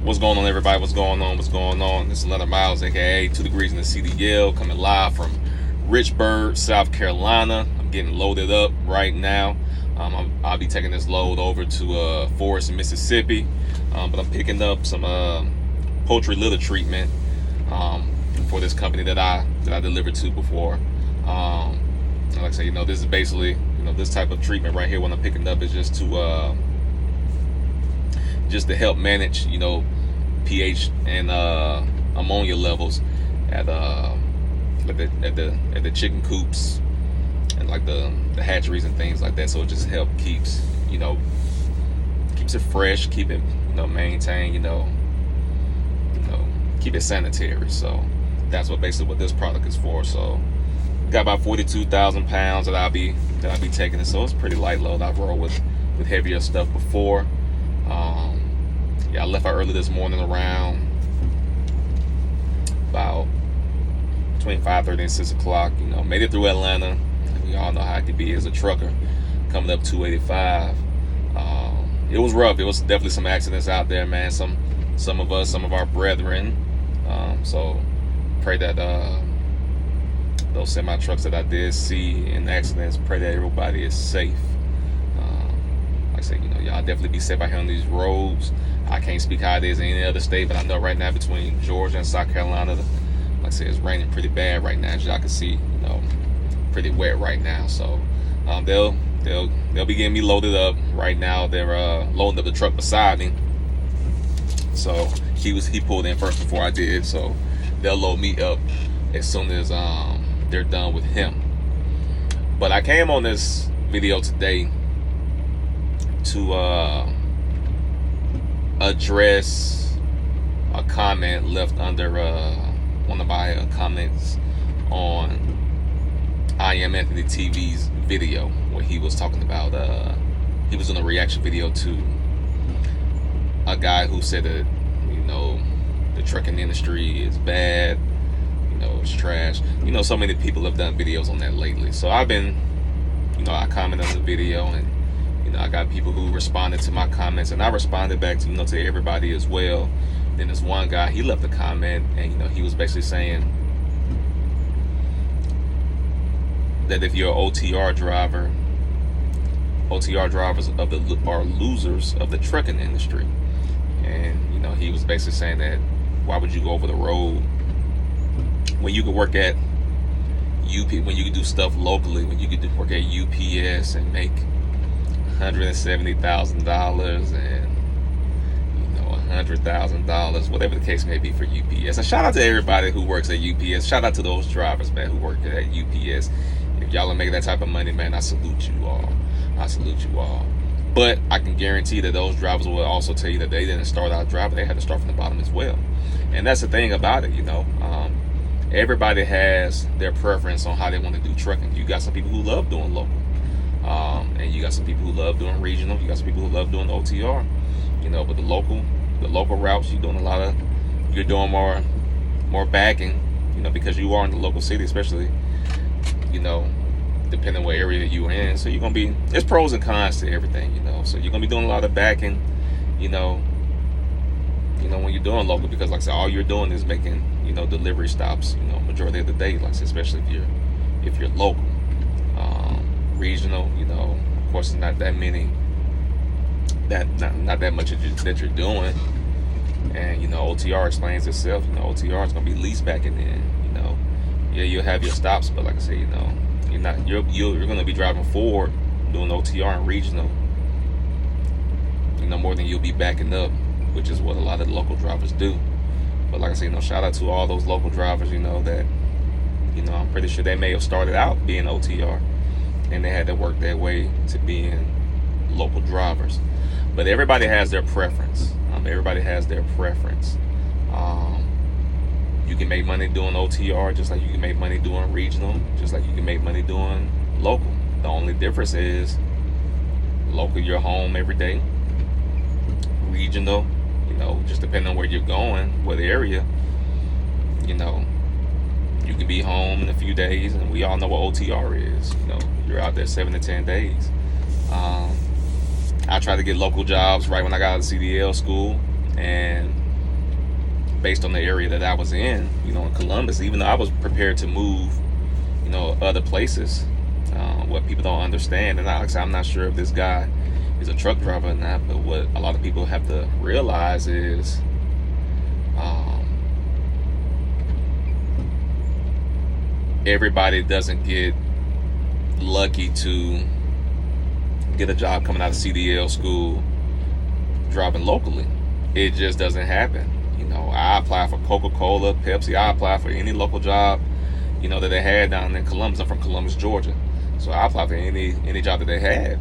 What's going on, everybody? What's going on? This is Leonard Miles, aka 2 Degrees in the CDL, coming live from Richburg, South Carolina. I'm getting loaded up right now. I'll be taking this load over to Forest, Mississippi, but I'm picking up some poultry litter treatment for this company that I delivered to before. Like I say, this is basically, this type of treatment right here. When I'm picking up is just to help manage, pH and ammonia levels at the chicken coops and like the hatcheries and things like that. So it just keeps it fresh, keep it maintained, keep it sanitary. So that's what this product is for. So got about 42,000 pounds that I'll be taking it. So it's pretty light load. I've rolled with heavier stuff before. I left out early this morning around about between 5:30 and 6 o'clock. Made it through Atlanta. We all know how it could be as a trucker coming up 285. It was rough. It was definitely some accidents out there, man. Some of our brethren. So pray that those semi trucks that I did see in accidents, pray that everybody is safe. Like I said, y'all definitely be safe out here on these roads. I can't speak how it is in any other state, but I know right now between Georgia and South Carolina, like I said, it's raining pretty bad right now. As y'all can see, pretty wet right now. So they'll be getting me loaded up right now. They're loading up the truck beside me. So he pulled in first before I did. So they'll load me up as soon as they're done with him. But I came on this video today to address a comment left under one of my comments on I Am Anthony TV's video, where he was talking about he was in a reaction video to a guy who said that the trucking industry is bad, it's trash. So many people have done videos on that lately. So I've been, I commented on the video, and I got people who responded to my comments, and I responded back to to everybody as well. Then this one guy, he left a comment, and he was basically saying that if you're an OTR driver, OTR drivers are losers of the trucking industry. And he was basically saying that why would you go over the road when you could work at when you could do stuff locally, when you could work at UPS and make $170,000 and $100,000, whatever the case may be for UPS. And shout out to everybody who works at UPS. Shout out to those drivers, man, who work at UPS. If y'all are making that type of money, man, I salute you all. But I can guarantee that those drivers will also tell you that they didn't start out driving. They had to start from the bottom as well. And that's the thing about it, everybody has their preference on how they want to do trucking. You got some people who love doing local. And you got some people who love doing regional. You got some people who love doing OTR. But the local routes, you're doing more backing, because you are in the local city, especially, depending on what area you're in. So there's pros and cons to everything, So you're gonna be doing a lot of backing, when you're doing local, because like I said, all you're doing is making, delivery stops, majority of the day, like I said, especially if you're local. Regional, of course, it's not that many, not that much that you're doing. And OTR explains itself. OTR is gonna be least backing in. You'll have your stops, but like I said, you're gonna be driving forward doing OTR and regional, more than you'll be backing up, which is what a lot of the local drivers do. But like I said, shout out to all those local drivers, that I'm pretty sure they may have started out being OTR and they had to work their way to being local drivers. But everybody has their preference. You can make money doing OTR just like you can make money doing regional, just like you can make money doing local. The only difference is local, you're home every day. Regional, just depending on where you're going, what area, you can be home in a few days, and we all know what OTR is. You're out there 7 to 10 days. I tried to get local jobs right when I got out of CDL school, and based on the area that I was in, in Columbus, even though I was prepared to move, other places. What people don't understand, and like I said, I'm not sure if this guy is a truck driver or not, but what a lot of people have to realize is everybody doesn't get lucky to get a job coming out of CDL school driving locally. It just doesn't happen. I apply for Coca-Cola, Pepsi. I apply for any local job, that they had down in Columbus. I'm from Columbus, Georgia. So I applied for any job that they had.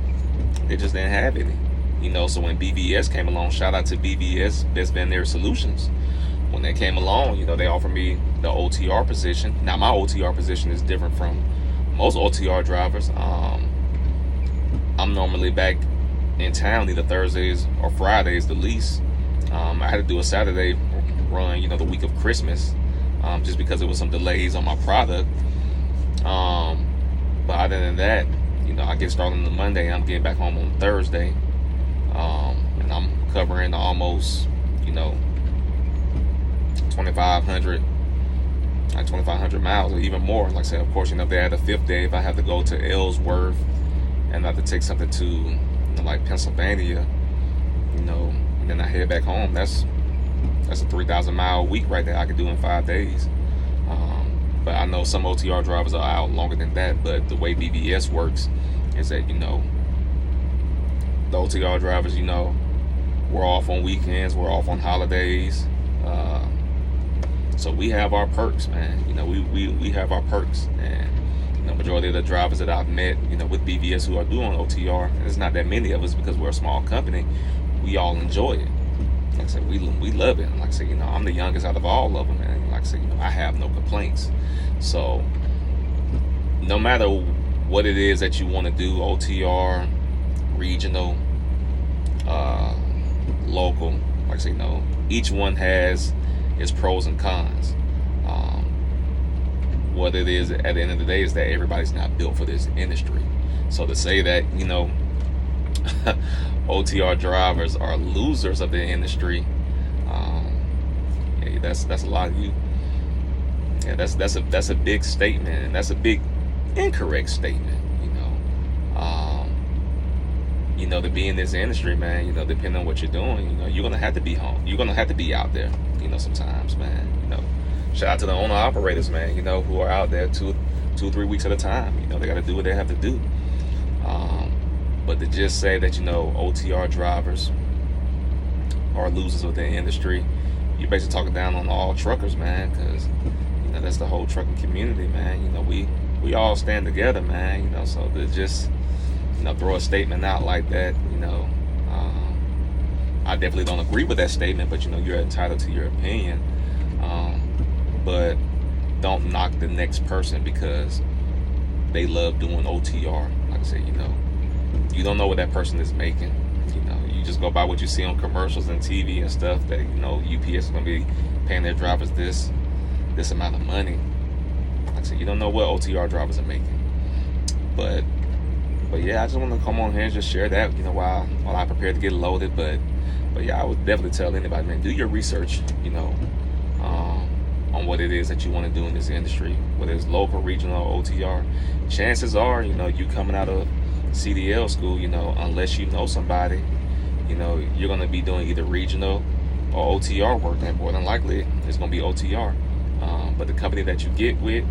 They just didn't have any. So when BVS came along, shout out to BVS, Best Veterinary Solutions. When they came along, they offered me the OTR position. Now my OTR position is different from most OTR drivers. I'm normally back in town either Thursdays or Fridays the least. I had to do a Saturday run, the week of Christmas, just because there was some delays on my product. But other than that, I get started on the Monday and I'm getting back home on Thursday. And I'm covering almost, 2,500 miles or even more. Like I said, of course, if they add a fifth day, if I have to go to Ellsworth and I have to take something to, like Pennsylvania, and then I head back home, that's a 3,000 mile week right there I could do in 5 days. But I know some OTR drivers are out longer than that, but the way BBS works is that, the OTR drivers, we're off on weekends, we're off on holidays. So we have our perks, man. We have our perks. And the majority of the drivers that I've met, with BVS who are doing OTR, and it's not that many of us because we're a small company, we all enjoy it. Like I said, we love it. Like I said, I'm the youngest out of all of them, and like I said, I have no complaints. So no matter what it is that you want to do, OTR, regional, local, like I say, each one has its pros and cons. What it is at the end of the day is that everybody's not built for this industry. So to say that, OTR drivers are losers of the industry, that's a lot of you. Yeah, that's a big statement, and that's a big incorrect statement. To be in this industry, man, depending on what you're doing, you're gonna have to be home. You're gonna have to be out there, sometimes, man. Shout out to the owner operators, man, who are out there 2 or 3 weeks at a time. They got to do what they have to do. But to just say that, OTR drivers are losers of the industry, you're basically talking down on all truckers, man, because, that's the whole trucking community, man. We all stand together, man, so to just, throw a statement out like that, I definitely don't agree with that statement, but, you're entitled to your opinion. But don't knock the next person because they love doing OTR. Like I said, you don't know what that person is making. You just go by what you see on commercials and TV and stuff that, UPS is going to be paying their drivers this amount of money. Like I said, you don't know what OTR drivers are making. But yeah, I just want to come on here and just share that, while I prepare to get loaded. But yeah, I would definitely tell anybody, man, do your research, on what it is that you want to do in this industry, whether it's local, regional, or OTR. Chances are, you coming out of CDL school, unless you know somebody, you're going to be doing either regional or OTR work, and more than likely it's going to be OTR. But the company that you get with,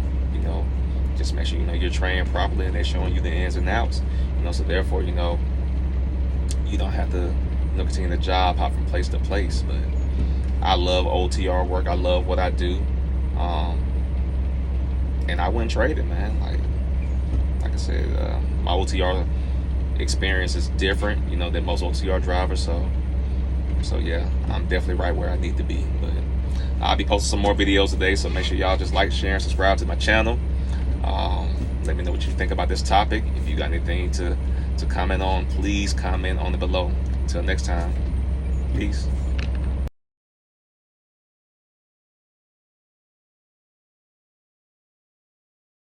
just make sure you're trained properly and they're showing you the ins and outs. So therefore, you don't have to continue to job hop from place to place. But I love OTR work. I love what I do, and I wouldn't trade it, man. Like I said, my OTR experience is different, than most OTR drivers. So yeah, I'm definitely right where I need to be. But I'll be posting some more videos today, so make sure y'all just like, share, and subscribe to my channel. Let me know what you think about this topic. If you got anything to comment on, please comment on it below. Until next time, peace.